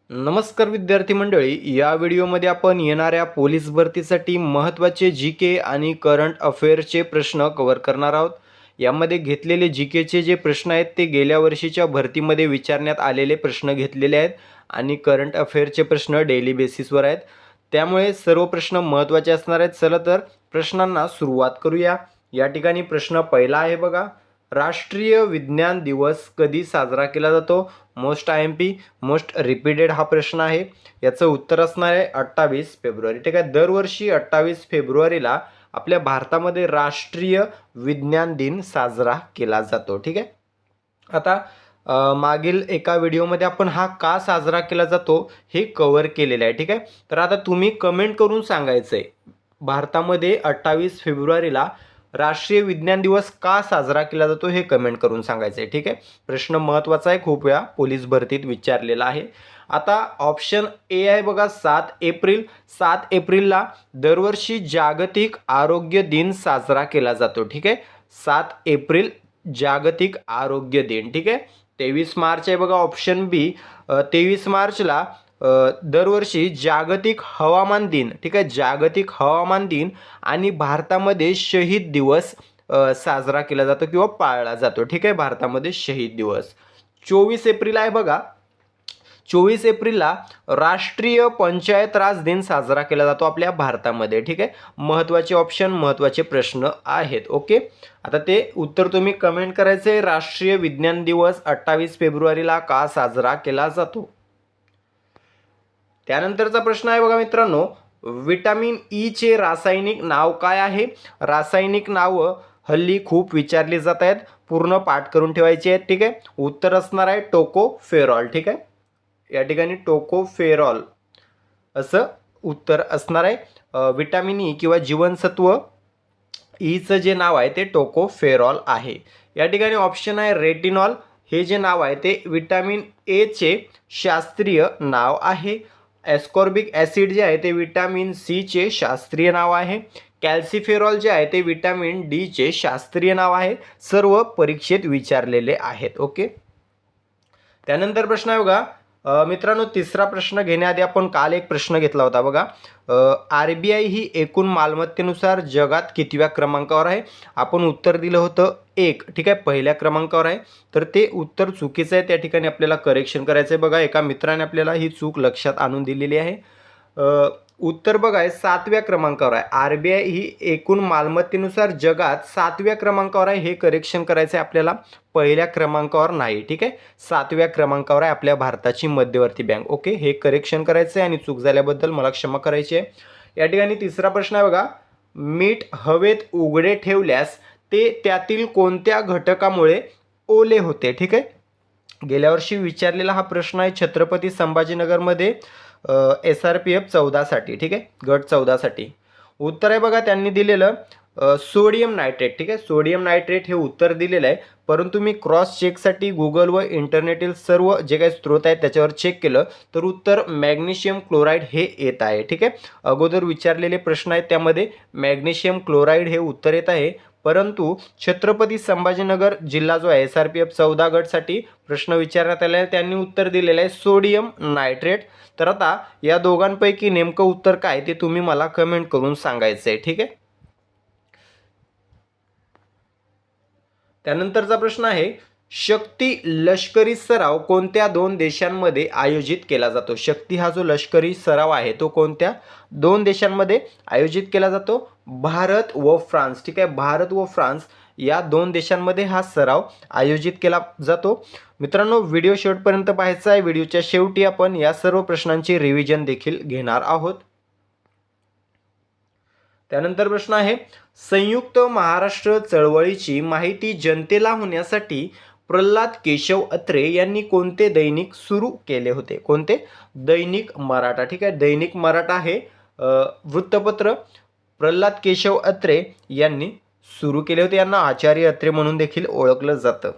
नमस्कार विद्यार्थी मंडळी, या व्हिडिओमध्ये आपण येणाऱ्या पोलीस भरतीसाठी महत्त्वाचे जी के आणि करंट अफेअर्सचे प्रश्न कव्हर करणार आहोत. यामध्ये घेतलेले जी केचे जे प्रश्न आहेत ते गेल्या वर्षीच्या भरतीमध्ये विचारण्यात आलेले प्रश्न घेतलेले आहेत आणि करंट अफेअर्सचे प्रश्न डेली बेसिसवर आहेत. त्यामुळे सर्व प्रश्न महत्त्वाचे असणार आहेत. चला तर प्रश्नांना सुरुवात करूया. या ठिकाणी प्रश्न पहिला आहे बघा, राष्ट्रीय विज्ञान दिवस कधी साजरा केला जातो? मोस्ट IMP मोस्ट रिपीटेड हा प्रश्न आहे. याचं उत्तर असणार आहे 28 फेब्रुवारी. ठीक आहे, दरवर्षी 28 फेब्रुवारीला आपल्या भारतामध्ये राष्ट्रीय विज्ञान दिन साजरा केला जातो. ठीक आहे, आता मागील एका व्हिडिओमध्ये आपण हा का साजरा केला जातो हे कव्हर केलेलं आहे. ठीक आहे, तर आता तुम्ही कमेंट करून सांगायचं आहे भारतामध्ये 28 फेब्रुवारीला राष्ट्रीय विज्ञान दिवस का साजरा केला जातो हे कमेंट करून सांगायचं आहे. ठीक आहे, प्रश्न महत्त्वाचा आहे, खूप वेळा पोलीस भरतीत विचारलेला आहे. आता ऑप्शन ए आहे बघा, 7 एप्रिल. 7 एप्रिलला दरवर्षी जागतिक आरोग्य दिन साजरा केला जातो. ठीक आहे, 7 एप्रिल जागतिक आरोग्य दिन. ठीक आहे, 23 मार्च आहे बघा ऑप्शन बी. 23 मार्चला दरवर्षी जागतिक हवामान दिन. ठीक आहे, जागतिक हवामान दिन आणि भारतामध्ये शहीद दिवस साजरा केला जातो किंवा पाळला जातो. ठीक आहे, भारतामध्ये शहीद दिवस 24 एप्रिल आहे बघा. 24 एप्रिलला राष्ट्रीय पंचायत राज दिन साजरा केला जातो आपल्या भारतामध्ये. ठीक आहे, महत्त्वाचे ऑप्शन, महत्त्वाचे प्रश्न आहेत. ओके, आता ते उत्तर तुम्ही कमेंट करायचे. राष्ट्रीय विज्ञान दिवस 28 फेब्रुवारीला का साजरा केला जातो? त्यानंतरचा प्रश्न आहे बघा मित्रांनो, विटॅमिन ई चे रासायनिक नाव काय आहे? रासायनिक नावं हल्ली खूप विचारली जात आहेत, पूर्ण पाठ करून ठेवायची आहेत. ठीक आहे, उत्तर असणार आहे टोकोफेरॉल. ठीक आहे, या ठिकाणी टोकोफेरॉल असं उत्तर असणार आहे. विटॅमिन ई किंवा जीवनसत्व ईचं जे नाव आहे ते टोकोफेरॉल आहे. या ठिकाणी ऑप्शन आहे रेटिनॉल. हे जे नाव आहे ते विटॅमिन एचे शास्त्रीय नाव आहे. एस्कॉर्बिक ॲसिड जे आहे ते विटॅमिन सीचे शास्त्रीय नाव आहे. कॅल्सिफेरॉल जे आहे ते विटॅमिन डीचे शास्त्रीय नाव आहे. सर्व परीक्षेत विचारलेले आहेत. ओके, त्यानंतर प्रश्न आहे बघा मित्रांनो, तिसरा प्रश्न घेण्याआधी आपण काल एक प्रश्न घेतला होता बघा. RBI ही एकूण मालमत्तेनुसार जगात कितव्या क्रमांकावर आहे? आपण उत्तर दिलं होतं 1. ठीक आहे, पहिल्या क्रमांकावर आहे. तर ते उत्तर चुकीचं आहे, त्या ठिकाणी आपल्याला करेक्शन करायचं आहे. बघा, एका मित्राने आपल्याला ही चूक लक्षात आणून दिलेली आहे. उत्तर बघा 7व्या क्रमांकावर आहे. RBI ही एकूण मालमत्तेनुसार जगात 7व्या क्रमांकावर आहे, हे करेक्शन करायचं आहे आपल्याला, पहिल्या क्रमांकावर नाही. ठीक आहे, 7व्या क्रमांकावर आहे आपल्या भारताची मध्यवर्ती बँक. ओके, हे करेक्शन करायचं आहे आणि चूक झाल्याबद्दल मला क्षमा करायची आहे. या ठिकाणी तिसरा प्रश्न आहे बघा, मीठ हवेत उघडे ठेवल्यास ते त्यातील कोणत्या घटकामुळे ओले होते? ठीक आहे, गेल्या वर्षी विचारलेला हा प्रश्न आहे छत्रपती संभाजीनगरमध्ये SRPF 14 साठी. ठीक आहे, गट 14 साठी. उत्तर आहे बघा त्यांनी दिलेलं सोडियम नायट्रेट. ठीक आहे, सोडियम नायट्रेट हे उत्तर दिलेलं आहे, परंतु मी क्रॉस चेकसाठी गुगल व इंटरनेटील सर्व जे काही स्रोत आहेत त्याच्यावर चेक केलं तर उत्तर मॅग्नेशियम क्लोराईड हे येत आहे. ठीक आहे, अगोदर विचारलेले प्रश्न आहेत त्यामध्ये मॅग्नेशियम क्लोराईड हे उत्तर येत आहे, परंतु छत्रपती संभाजीनगर जिल्हा जो आहे SRPF 14 गटसाठी प्रश्न विचारण्यात आला आहे, त्यांनी उत्तर दिलेलं आहे सोडियम नायट्रेट. तर आता या दोघांपैकी नेमकं उत्तर काय ते तुम्ही मला कमेंट करून सांगायचं आहे. ठीक आहे, त्यानंतरचा प्रश्न आहे, शक्ती लष्करी सराव कोणत्या 2 देशांमध्ये आयोजित केला जातो? शक्ती हा जो लष्करी सराव आहे तो कोणत्या 2 देशांमध्ये आयोजित केला जातो? भारत व फ्रान्स. ठीक आहे, भारत व फ्रान्स या 2 देशांमध्ये हा सराव आयोजित केला जातो. मित्रांनो, व्हिडिओ शेवटपर्यंत पाहायचा आहे. व्हिडिओच्या शेवटी आपण या सर्व प्रश्नांची रिव्हिजन देखील घेणार आहोत. त्यानंतर प्रश्न आहे, संयुक्त महाराष्ट्र चळवळीची माहिती जनतेला होण्यासाठी प्रल्हाद केशव अत्रे यांनी कोणते दैनिक सुरू केले होते? कोणते? दैनिक मराठा. ठीक आहे, दैनिक मराठा हे वृत्तपत्र प्रल्हाद केशव अत्रे यांनी सुरू केले होते. यांना आचार्य अत्रे म्हणून देखील ओळखलं जातं.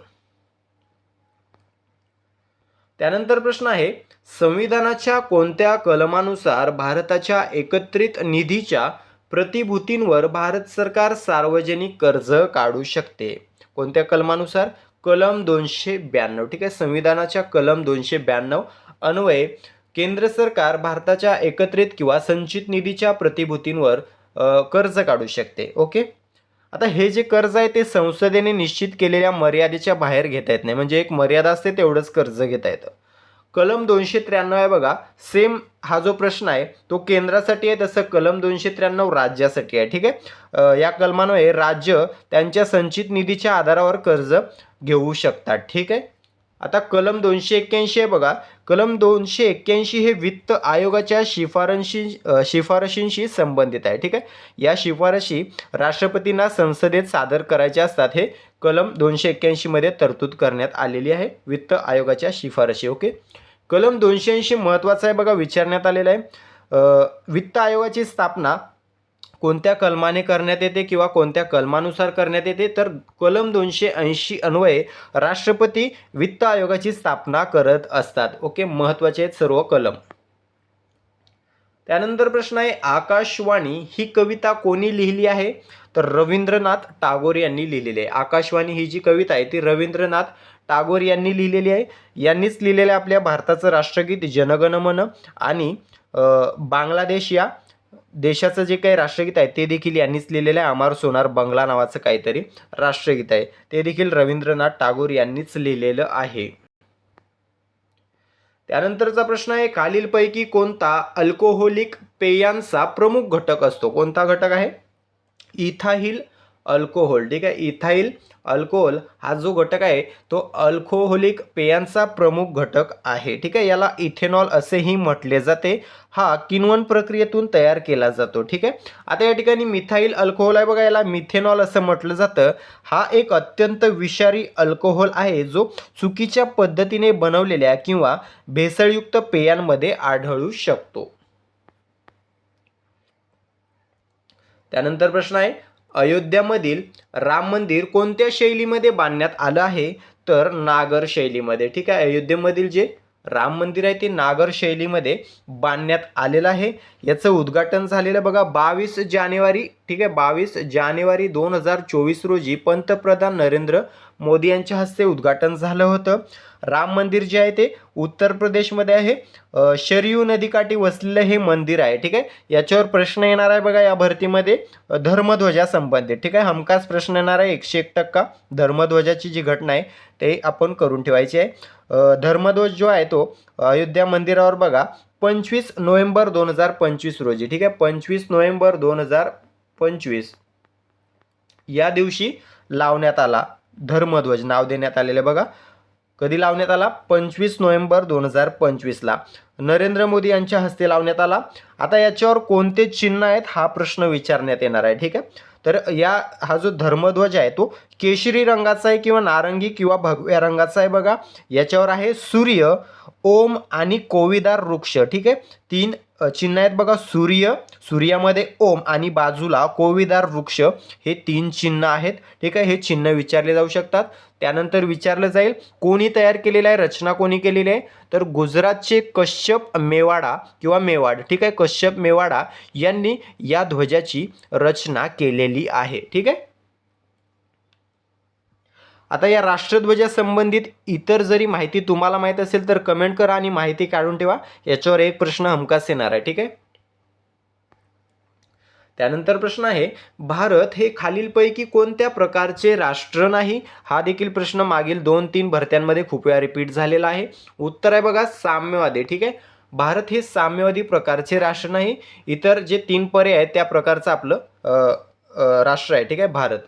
त्यानंतर प्रश्न आहे, संविधानाच्या कोणत्या कलमानुसार भारताच्या एकत्रित निधीच्या प्रतिभूतींवर भारत सरकार सार्वजनिक कर्ज काढू शकते? कोणत्या कलमानुसार? कलम 292. ठीक आहे, संविधानाच्या कलम 292 अन्वये केंद्र सरकार भारताच्या एकत्रित किंवा संचित निधीच्या प्रतिभूतींवर कर्ज काढू शकते. ओके. आता हे जे कर्ज आहे ते संसदेने निश्चित केलेल्या मर्यादेच्या बाहेर घेता येत नाही, म्हणजे एक मर्यादा असते तेवढंच कर्ज घेता येतं. कलम 293 आहे बघा, सेम हा जो प्रश्न आहे तो केंद्रासाठी आहे, तसं कलम 293 राज्यासाठी आहे. ठीक आहे. या कलमान्वये राज्य त्यांच्या संचित निधीच्या आधारावर कर्ज घेऊ शकतात. ठीक आहे. आता कलम 281 आहे बघा, कलम 281 हे वित्त आयोगाच्या शिफारशींशी संबंधित आहे. ठीक आहे. या शिफारशी राष्ट्रपतींना संसदेत सादर करायच्या असतात. हे कलम 281 मध्ये तरतूद करण्यात आलेली आहे, वित्त आयोगाच्या शिफारशी. ओके. कलम 280 महत्त्वाचा आहे बघा, विचारण्यात आलेला आहे. वित्त आयोगाची स्थापना कोणत्या कलमाने करण्यात येते किंवा कोणत्या कलमानुसार करण्यात येते, तर कलम 280 अन्वये राष्ट्रपती वित्त आयोगाची स्थापना करत असतात. ओके. महत्त्वाचे आहेत सर्व कलम. त्यानंतर प्रश्न आहे, आकाशवाणी ही कविता कोणी लिहिली आहे, तर रवींद्रनाथ टागोर यांनी लिहिलेली आहे. आकाशवाणी ही जी कविता आहे ती रवींद्रनाथ टागोर यांनी लिहिलेली आहे. यांनीच लिहिलेलं आपल्या भारताचं राष्ट्रगीत जनगण मन आणि बांगलादेश या देशाचं जे काही राष्ट्रगीत आहे ते देखील यांनीच लिहिलेलं आहे. अमर सोनार बंगला नावाचं काहीतरी राष्ट्रगीत आहे, ते देखील रवींद्रनाथ टागोर यांनीच लिहिलेलं आहे. त्यानंतरचा प्रश्न आहे, खालीलपैकी कोणता अल्कोहोलिक पेयांचा प्रमुख घटक असतो. कोणता घटक आहे, इथाइल अल्कोहोल. ठीक आहे. इथाइल अल्कोहोल हा जो घटक आहे तो अल्कोहोलिक पेयांचा प्रमुख घटक आहे. ठीक आहे. याला इथेनॉल असेही म्हटले जाते. हा किण्वन प्रक्रियेतून तयार केला जातो. ठीक आहे. आता या ठिकाणी मिथाइल अल्कोहोल आहे बघा, याला मिथेनॉल असं म्हटलं जातं. हा एक अत्यंत विषारी अल्कोहोल आहे जो चुकीच्या पद्धतीने बनवलेल्या किंवा भेसळयुक्त पेयांमध्ये आढळू शकतो. त्यानंतर प्रश्न आहे, अयोध्यामधील राम मंदिर कोणत्या शैलीमध्ये बांधण्यात आलं आहे, तर नागर शैलीमध्ये. ठीक आहे. अयोध्येमधील जे राम मंदिर आहे ते नागर शैलीमध्ये बांधण्यात आलेलं आहे. याचं उद्घाटन झालेलं बघा 22 जानेवारी. ठीक आहे. 22 जानेवारी 2024 रोजी पंतप्रधान नरेंद्र मोदी यांच्या हस्ते उद्घाटन झालं होतं. राम मंदिर जे आहे ते उत्तर प्रदेशमध्ये आहे. शरयू नदीकाठी वसलेलं हे मंदिर आहे. ठीक आहे. याच्यावर प्रश्न येणार आहे बघा या भरतीमध्ये धर्मध्वजा संबंधित. ठीक आहे. हमखास प्रश्न येणार आहे 101% धर्मध्वजाची जी घटना आहे ते आपण करून ठेवायची आहे. धर्मध्वज जो आहे तो अयोध्या मंदिरावर बघा 25 नोव्हेंबर 2025 रोजी. ठीक आहे. 25 नोव्हेंबर 2025 या दिवशी लावण्यात आला धर्मध्वज, नाव देण्यात आलेले बघा. कधी लावण्यात आला, 25 नोव्हेंबर 2025 ला नरेंद्र मोदी यांच्या हस्ते लावण्यात आला. आता याच्यावर कोणते चिन्ह आहेत हा प्रश्न विचारण्यात येणार आहे. ठीक आहे. तर हा जो धर्मध्वज आहे तो केशरी रंगाचा आहे किंवा नारंगी किंवा भगव्या रंगाचा आहे बघा. याच्यावर आहे सूर्य, ओम आणि कोविदार वृक्ष. ठीक आहे. 3 चिन्ह आहेत बघा, सूर्यामध्ये ओम आणि बाजूला कोविदार वृक्ष, हे 3 चिन्ह आहेत. ठीक आहे. हे चिन्ह विचारले जाऊ शकतात. त्यानंतर विचारलं जाईल कोणी तयार केलेलं आहे, रचना कोणी केलेली आहे, तर गुजरातचे कश्यप मेवाडा किंवा मेवाड. ठीक आहे. कश्यप मेवाडा यांनी या ध्वजाची रचना केलेली आहे. ठीक आहे. आता या राष्ट्रध्वजा संबंधित इतर जरी माहिती तुम्हाला माहीत असेल तर कमेंट करा आणि माहिती काढून ठेवा. याच्यावर एक प्रश्न हमखास येणार आहे. ठीक आहे. त्यानंतर प्रश्न आहे, भारत हे खालीलपैकी कोणत्या प्रकारचे राष्ट्र नाही. हा देखील प्रश्न मागील 2-3 भरत्यांमध्ये खूप वेळा रिपीट झालेला आहे. उत्तर आहे बघा साम्यवादी. ठीक आहे. भारत हे साम्यवादी प्रकारचे राष्ट्र नाही. इतर जे 3 पर्याय आहेत त्या प्रकारचं आपलं राष्ट्र आहे. ठीक आहे. भारत.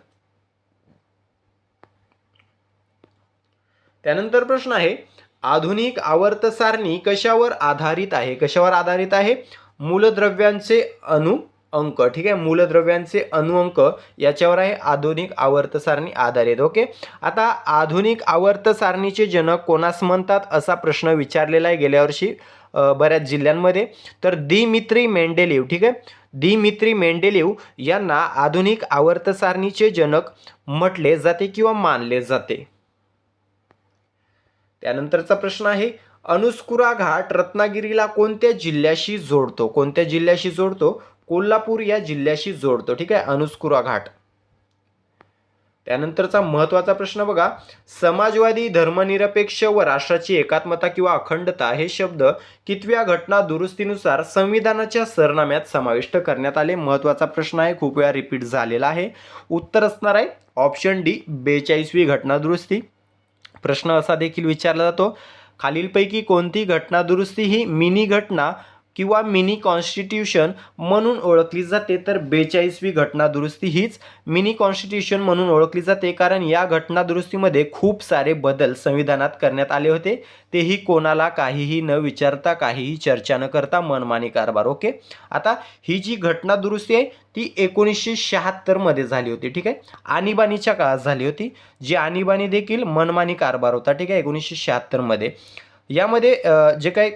त्यानंतर प्रश्न आहे, आधुनिक आवर्त सारणी कशावर आधारित आहे. कशावर आधारित आहे, मूलद्रव्यांचे अणुअंक. ठीक आहे. मूलद्रव्यांचे अणुअंक याच्यावर आहे आधुनिक आवर्त सारणी आधारित. ओके. आता आधुनिक आवर्त सारणीचे जनक कोणास म्हणतात असा प्रश्न विचारलेला आहे गेल्या वर्षी बऱ्याच जिल्ह्यांमध्ये, तर दिमित्री मेंडेलीव. ठीक आहे. दिमित्री मेंडेलीव यांना आधुनिक आवर्त सारणीचे जनक म्हटले जाते किंवा मानले जाते. त्यानंतरचा प्रश्न आहे, अनुस्कुरा घाट रत्नागिरीला कोणत्या जिल्ह्याशी जोडतो. कोणत्या जिल्ह्याशी जोडतो, कोल्हापूर या जिल्ह्याशी जोडतो. ठीक आहे. अनुस्कुरा घाट. त्यानंतरचा महत्त्वाचा प्रश्न बघा, समाजवादी, धर्मनिरपेक्ष व राष्ट्राची एकात्मता किंवा अखंडता हे शब्द कितव्या घटना दुरुस्तीनुसार संविधानाच्या सरनाम्यात समाविष्ट करण्यात आले? महत्त्वाचा प्रश्न आहे, खूप वेळा रिपीट झालेला आहे. उत्तर असणार आहे ऑप्शन डी, 42वी घटना दुरुस्ती. प्रश्न असा देखील विचारला जातो, खालीलपैकी कोणती घटना दुरुस्ती ही मिनी घटना किंवा मिनी कॉन्स्टिट्यूशन म्हणून ओळखली जाते? तर 42वी घटना दुरुस्ती हीच मिनी कॉन्स्टिट्यूशन म्हणून ओळखली जाते, कारण या घटना दुरुस्तीमध्ये खूप सारे बदल संविधानात करण्यात आले होते, तेही कोणाला काहीही न विचारता, काहीही चर्चा न करता, मनमानी कारभार. ओके, आता ही जी घटना दुरुस्ती आहे ती 1976 मध्ये झाली होती. ठीक आहे, आणीबाणीच्या काळात झाली होती, जी आणीबाणी देखील मनमानी कारभार होता. ठीक आहे, 1976 मध्ये. यामध्ये जे काही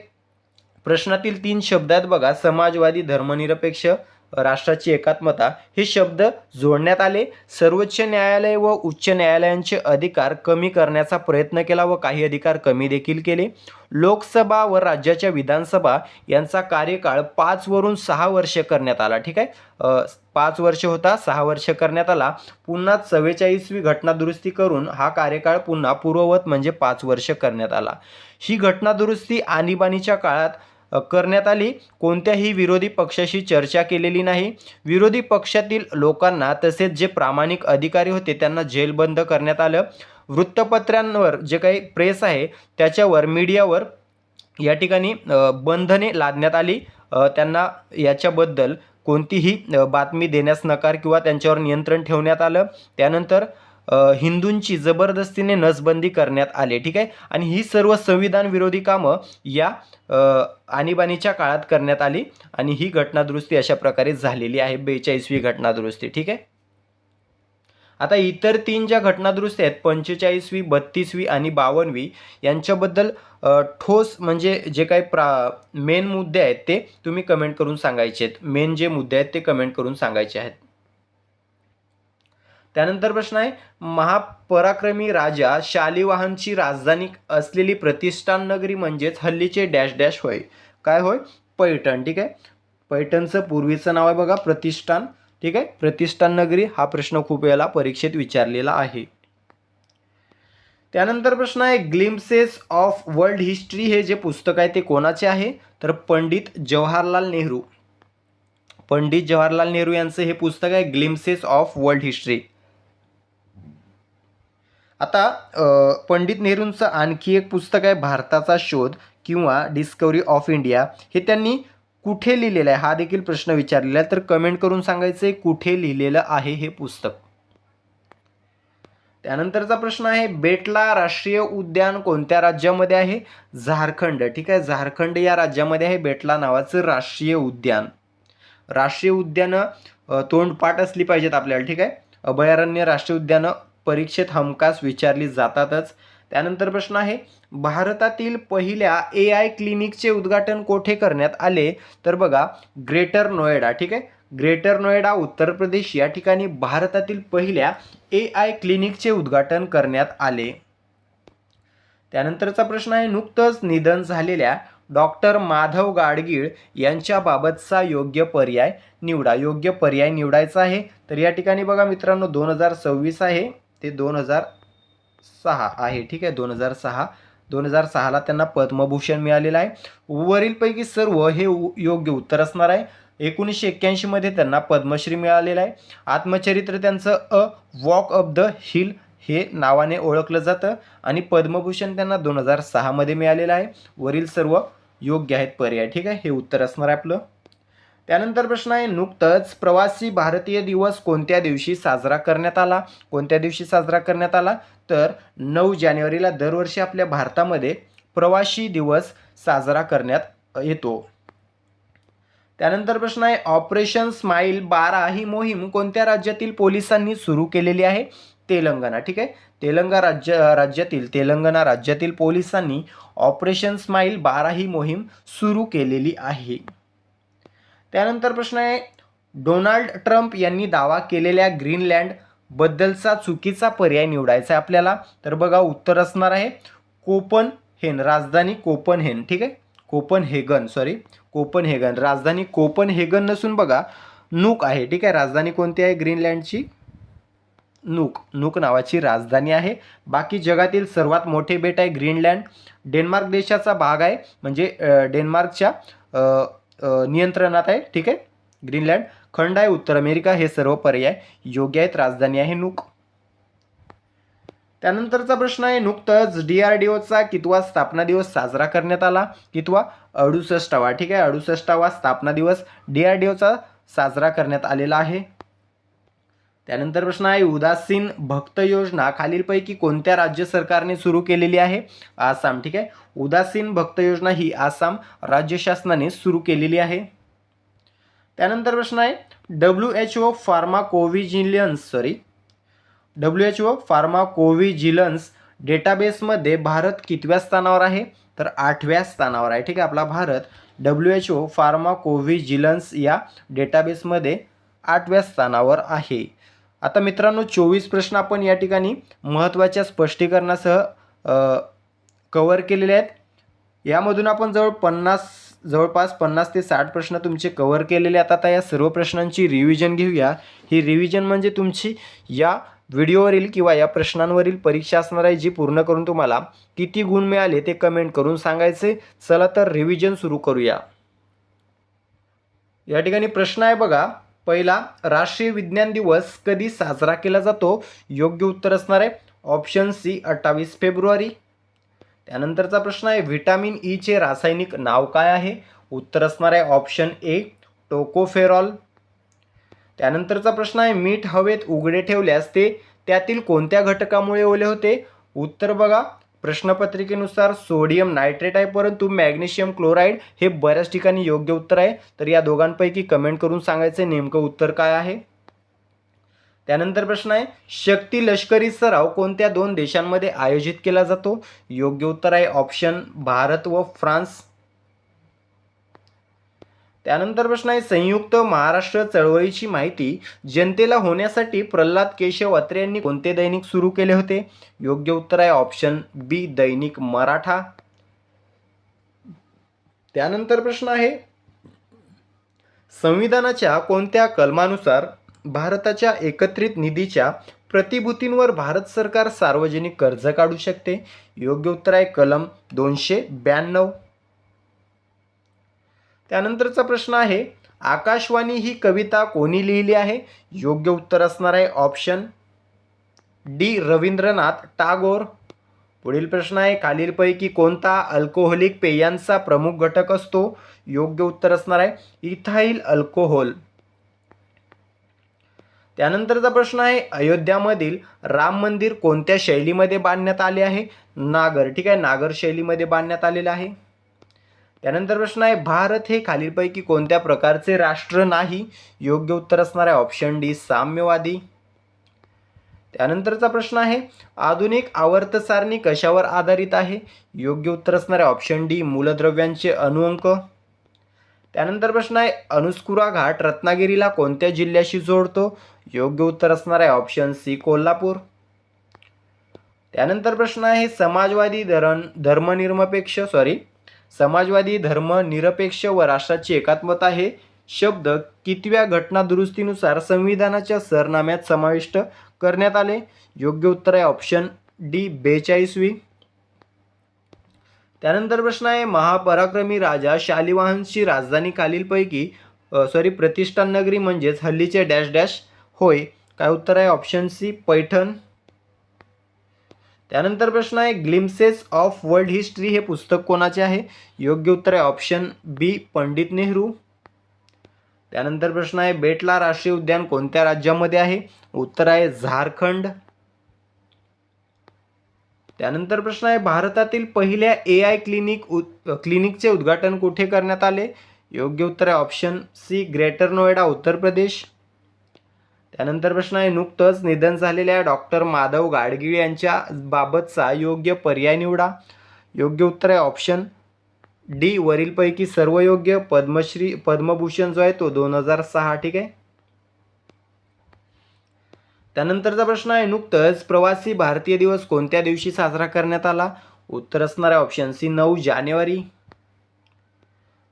प्रश्नातील 3 शब्द आहेत बघा, समाजवादी, धर्मनिरपेक्ष, राष्ट्राची एकात्मता, हे शब्द जोडण्यात आले. सर्वोच्च न्यायालय व उच्च न्यायालयांचे अधिकार कमी करण्याचा प्रयत्न केला व काही अधिकार कमी देखील केले. लोकसभा व राज्याच्या विधानसभा यांचा कार्यकाळ 5 वरून 6 वर्ष करण्यात आला. ठीक आहे, 5 वर्ष होता, 6 वर्ष करण्यात आला. पुन्हा 44वी घटना दुरुस्ती करून हा कार्यकाळ पुन्हा पूर्ववत म्हणजे 5 वर्ष करण्यात आला. ही घटना दुरुस्ती आणीबाणीच्या काळात करण्यात आली. कोणत्याही विरोधी पक्षाशी चर्चा केलेली नाही. विरोधी पक्षातील लोकांना तसेच जे प्रामाणिक अधिकारी होते त्यांना जेलबंद करण्यात आलं. वृत्तपत्रांवर जे काही प्रेस आहे त्याच्यावर, मीडियावर या ठिकाणी बंधने लादण्यात आली. त्यांना याच्याबद्दल कोणतीही बातमी देण्यास नकार किंवा त्यांच्यावर नियंत्रण ठेवण्यात आलं. त्यानंतर हिंदूंची जबरदस्तीने नसबंदी करण्यात आली. ठीक आहे, आणि ही सर्व संविधान विरोधी कामं या आणीबाणीच्या काळात करण्यात आली आणि ही घटना दुरुस्ती अशा प्रकारे झालेली आहे, 42वी घटना दुरुस्ती. ठीक आहे, आता इतर 3 ज्या घटना दुरुस्ती आहेत, 45वी, 32वी आणि 52वी, यांच्याबद्दल ठोस म्हणजे जे काही मेन मुद्दे आहेत ते तुम्ही कमेंट करून सांगायचे आहेत. मेन जे मुद्दे आहेत ते कमेंट करून सांगायचे आहेत. त्यानंतर प्रश्न आहे, महापराक्रमी राजा शालिवाहनची राजधानी असलेली प्रतिष्ठान नगरी म्हणजेच हल्लीचे डॅश डॅश होय. काय होय? पैठण. ठीक आहे, पैठणचं पूर्वीचं नाव आहे बघा प्रतिष्ठान. ठीक आहे, प्रतिष्ठान नगरी. हा प्रश्न खूप वेळेला परीक्षेत विचारलेला आहे. त्यानंतर प्रश्न आहे, ग्लिम्सेस ऑफ वर्ल्ड हिस्ट्री हे जे पुस्तक आहे ते कोणाचे आहे? तर पंडित जवाहरलाल नेहरू. पंडित जवाहरलाल नेहरू यांचं हे पुस्तक आहे, ग्लिम्सेस ऑफ वर्ल्ड हिस्ट्री. आता पंडित नेहरूंचं आणखी एक पुस्तक आहे, भारताचा शोध किंवा डिस्कवरी ऑफ इंडिया. हे त्यांनी कुठे लिहिलेलं आहे? हा देखील प्रश्न विचारलेला आहे, तर कमेंट करून सांगायचं आहे कुठे लिहिलेलं आहे हे पुस्तक. त्यानंतरचा प्रश्न आहे, बेटला राष्ट्रीय उद्यान कोणत्या राज्यामध्ये आहे? झारखंड. ठीक आहे, झारखंड या राज्यामध्ये आहे बेटला नावाचं राष्ट्रीय उद्यान. राष्ट्रीय उद्यानं तोंडपाठ असली पाहिजेत आपल्याला. ठीक आहे, अभयारण्य, राष्ट्रीय उद्यानं परीक्षेत हमखास विचारली जातातच. त्यानंतर प्रश्न आहे, भारतातील पहिल्या AI क्लिनिकचे उद्घाटन कोठे करण्यात आले? तर बघा, ग्रेटर नोएडा. ठीक आहे, ग्रेटर नोएडा, उत्तर प्रदेश या ठिकाणी भारतातील पहिल्या AI क्लिनिकचे उद्घाटन करण्यात आले. त्यानंतरचा प्रश्न आहे, नुकतंच निधन झालेल्या डॉक्टर माधव गाडगीळ यांच्याबाबतचा योग्य पर्याय निवडा. योग्य पर्याय निवडायचा आहे. तर या ठिकाणी बघा मित्रांनो, 2026 आहे ते 2006 आहे. ठीक आहे, 2006ला त्यांना पद्मभूषण मिळालेलं आहे. वरीलपैकी सर्व हे योग्य उत्तर असणार आहे. 1981 मध्ये त्यांना पद्मश्री मिळालेला आहे. आत्मचरित्र त्यांचं a walk up the hill हे नावाने ओळखलं जातं आणि पद्मभूषण त्यांना 2006 मध्ये मिळालेलं आहे. वरील सर्व योग्य आहेत पर्याय. ठीक आहे, हे उत्तर असणार आहे आपलं. त्यानंतर प्रश्न आहे, नुकतंच प्रवासी भारतीय दिवस कोणत्या दिवशी साजरा करण्यात आला? कोणत्या दिवशी साजरा करण्यात आला? तर 9 जानेवारीला दरवर्षी आपल्या भारतामध्ये प्रवासी दिवस साजरा करण्यात येतो. त्यानंतर प्रश्न आहे, ऑपरेशन स्माईल 12 ही मोहीम कोणत्या राज्यातील पोलिसांनी सुरू केलेली आहे? तेलंगणा. ठीक आहे, तेलंगणा राज्यातील पोलिसांनी ऑपरेशन स्माईल 12 ही मोहीम सुरू केलेली आहे. त्यानंतर प्रश्न आहे, डोनाल्ड ट्रम्प यांनी दावा केलेल्या ग्रीनलँड बद्दलचा चुकीचा पर्याय निवडायचा आहे आपल्याला. तर बघा, उत्तर असणार आहे कोपनहेगन, राजधानी कोपनहेगन. ठीक आहे, कोपनहेगन, राजधानी कोपनहेगन नसून बघा नूक आहे. ठीक आहे, राजधानी कोणती आहे ग्रीनलँडची? नूक नावाची राजधानी आहे. बाकी जगातील सर्वात मोठे बेट आहे ग्रीनलँड. डेन्मार्क देशाचा भाग आहे, म्हणजे डेन्मार्कच्या नियंत्रणात आहे. ठीक आहे, ग्रीनलँड. खंड आहे उत्तर अमेरिका. हे सर्व पर्याय योग्य आहेत. राजधानी आहे नूक. त्यानंतरचा प्रश्न आहे, नुकतंच DRDOचा कितवा स्थापना दिवस साजरा करण्यात आला? कितवा? 68वा. ठीक आहे, 68वा स्थापना दिवस DRDOचा साजरा करण्यात आलेला आहे. त्यानंतर प्रश्न आहे, उदासीन भक्त योजना खालीलपैकी कोणत्या राज्य सरकारने सुरू केलेली आहे? आसाम. ठीक आहे, उदासीन भक्त योजना ही आसाम राज्य शासनाने सुरू केलेली आहे. त्यानंतर प्रश्न आहे, WHO फार्माकोव्हिजिलन्स डेटाबेसमध्ये भारत कितव्या स्थानावर आहे? तर 8व्या स्थानावर आहे. ठीक आहे, आपला भारत WHO फार्माकोव्हिजिलन्स या डेटाबेसमध्ये 8व्या स्थानावर आहे. आता मित्रांनो, 24 प्रश्न आपण या ठिकाणी महत्त्वाच्या स्पष्टीकरणासह कव्हर केलेले आहेत. यामधून आपण जवळपास 50 ते 60 प्रश्न तुमचे कव्हर केलेले आहेत. आता या सर्व प्रश्नांची रिव्हिजन घेऊया. ही रिव्हिजन म्हणजे तुमची या व्हिडिओवरील किंवा या प्रश्नांवरील परीक्षा असणार आहे, जी पूर्ण करून तुम्हाला किती गुण मिळाले ते कमेंट करून सांगायचे. चला तर रिव्हिजन सुरू करूया. या ठिकाणी प्रश्न आहे बघा, पहिला, राष्ट्रीय विज्ञान दिवस कधी साजरा केला जातो? योग्य उत्तर असणार आहे ऑप्शन सी 28 फेब्रुवारी. त्यानंतरचा प्रश्न आहे, व्हिटॅमिन ई चे रासायनिक नाव काय आहे? उत्तर असणार आहे ऑप्शन ए टोकोफेरॉल. त्यानंतरचा प्रश्न आहे, मीठ हवेत उघडे ठेवल्यास ते त्यातील कोणत्या घटकामुळे ओले होते? उत्तर बघा, प्रश्नपत्रिकेनुसार सोडियम नायट्रेट आहे, परंतु मॅग्नेशियम क्लोराईड हे बऱ्याच ठिकाणी योग्य उत्तर आहे. तर या दोघांपैकी कमेंट करून सांगायचे नेमकं उत्तर काय आहे. त्यानंतर प्रश्न आहे, शक्ती लष्करी सराव कोणत्या 2 देशांमध्ये आयोजित केला जातो? योग्य उत्तर आहे ऑप्शन भारत व फ्रान्स. त्यानंतर प्रश्न आहे, संयुक्त महाराष्ट्र चळवळीची माहिती जनतेला होण्यासाठी प्रल्हाद केशव अत्रे यांनी कोणते दैनिक सुरू केले होते? योग्य उत्तर आहे ऑप्शन बी दैनिक मराठा. त्यानंतर प्रश्न आहे, संविधानाच्या कोणत्या कलमानुसार भारताच्या एकत्रित निधीच्या प्रतिभूतींवर भारत सरकार सार्वजनिक कर्ज काढू शकते? योग्य उत्तर आहे कलम 292. त्यानंतरचा प्रश्न आहे, आकाशवाणी ही कविता कोणी लिहिली आहे? योग्य उत्तर असणार आहे ऑप्शन डी रवींद्रनाथ टागोर. पुढील प्रश्न आहे, खालीलपैकी कोणता अल्कोहोलिक पेयांचा प्रमुख घटक असतो? योग्य उत्तर असणार आहे इथाइल अल्कोहोल. त्यानंतरचा प्रश्न आहे, अयोध्यामधील राम मंदिर कोणत्या शैलीमध्ये बांधण्यात आले आहे? नागर. ठीक आहे, नागर शैलीमध्ये बांधण्यात आलेले आहे. त्यानंतर प्रश्न आहे, भारत हे खालीलपैकी कोणत्या प्रकारचे राष्ट्र नाही? योग्य उत्तर असणार आहे ऑप्शन डी साम्यवादी. त्यानंतरचा प्रश्न आहे, आधुनिक आवर्त सारणी कशावर आधारित आहे? योग्य उत्तर असणार आहे ऑप्शन डी मूलद्रव्यांचे अणुअंक. त्यानंतर प्रश्न आहे, अनुस्कुरा घाट रत्नागिरीला कोणत्या जिल्ह्याशी जोडतो? योग्य उत्तर असणार आहे ऑप्शन सी कोल्हापूर. त्यानंतर प्रश्न आहे, समाजवादी धर्मनिरपेक्ष व राष्ट्राची एकात्मता हे शब्द कितव्या घटना दुरुस्तीनुसार संविधानाच्या सरनाम्यात समाविष्ट करण्यात आले? योग्य उत्तर आहे ऑप्शन डी 42वी. त्यानंतर प्रश्न आहे, महापराक्रमी राजा शालिवाहनची राजधानी खालीलपैकी प्रतिष्ठान नगरी म्हणजेच हल्लीचे डॅश डॅश होय? काय उत्तर आहे ऑप्शन सी पैठण. त्यानंतर प्रश्न आहे, ग्लिम्सेस ऑफ वर्ल्ड हिस्ट्री हे पुस्तक कोणाचे आहे? योग्य उत्तर आहे ऑप्शन बी पंडित नेहरू. त्यानंतर प्रश्न आहे, बेटला राष्ट्रीय उद्यान कोणत्या राज्यामध्ये आहे? उत्तर आहे झारखंड. त्यानंतर प्रश्न आहे, भारतातील पहिल्या AI क्लिनिकचे उद्घाटन कुठे करण्यात आले? योग्य उत्तर आहे option C greater Noida Uttar Pradesh. त्यानंतर प्रश्न आहे, नुकतंच निधन झालेल्या डॉक्टर माधव गाडगीळ यांच्या बाबतचा योग्य पर्याय निवडा. योग्य उत्तर आहे ऑप्शन डी वरीलपैकी सर्व योग्य. पद्मभूषण जो आहे तो 2006. ठीक आहे. त्यानंतरचा प्रश्न आहे, नुकतंच प्रवासी भारतीय दिवस कोणत्या दिवशी साजरा करण्यात आला? उत्तर असणार आहे ऑप्शन सी 9 जानेवारी.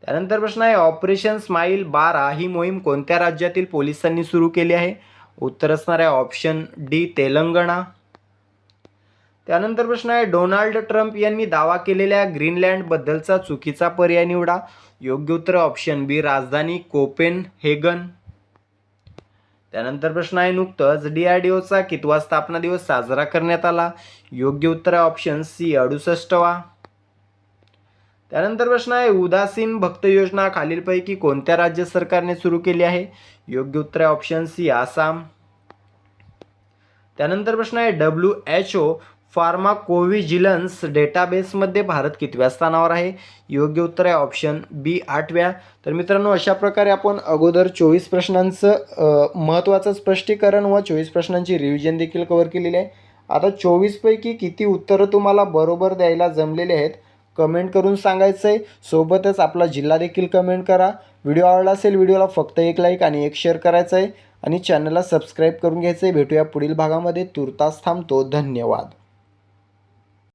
त्यानंतर प्रश्न आहे, ऑपरेशन स्माईल 12 ही मोहीम कोणत्या राज्यातील पोलिसांनी सुरू केली आहे? उत्तर असणार आहे ऑप्शन डी तेलंगणा. त्यानंतर प्रश्न आहे डोनाल्ड ट्रम्प यांनी दावा केलेल्या ग्रीनलँडबद्दलचा चुकीचा पर्याय निवडा. योग्य उत्तर ऑप्शन बी राजधानी कोपेनहेगन. त्यानंतर प्रश्न आहे नुकतंच DRDOचा कितवा स्थापना दिवस साजरा करण्यात आला. योग्य उत्तर आहे ऑप्शन सी 68वा. त्यानंतर प्रश्न आहे उदासीन भक्त योजना खालीलपैकी कोणत्या राज्य सरकारने सुरू केली आहे. योग्य उत्तर आहे ऑप्शन सी आसाम. त्यानंतर प्रश्न आहे WHO फार्माकोव्हिजिलन्स डेटाबेसमध्ये भारत कितव्या स्थानावर आहे. योग्य उत्तर आहे ऑप्शन बी 8व्या. तर मित्रांनो अशा प्रकारे आपण अगोदर 24 प्रश्नांचं महत्त्वाचं स्पष्टीकरण व 24 प्रश्नांची रिव्हिजन देखील कव्हर केलेली आहे. आता 24 पैकी किती उत्तरं तुम्हाला बरोबर द्यायला जमलेले आहेत कमेंट करून सांगायचं आहे. सोबतच आपला जिल्हा देखील कमेंट करा. व्हिडिओ आवडला असेल व्हिडिओला फक्त एक लाईक आणि एक शेअर करायचं आहे आणि चॅनलला सबस्क्राईब करून घ्यायचं आहे. भेटूया पुढील भागामध्ये. तुर्तास थांबतो. धन्यवाद.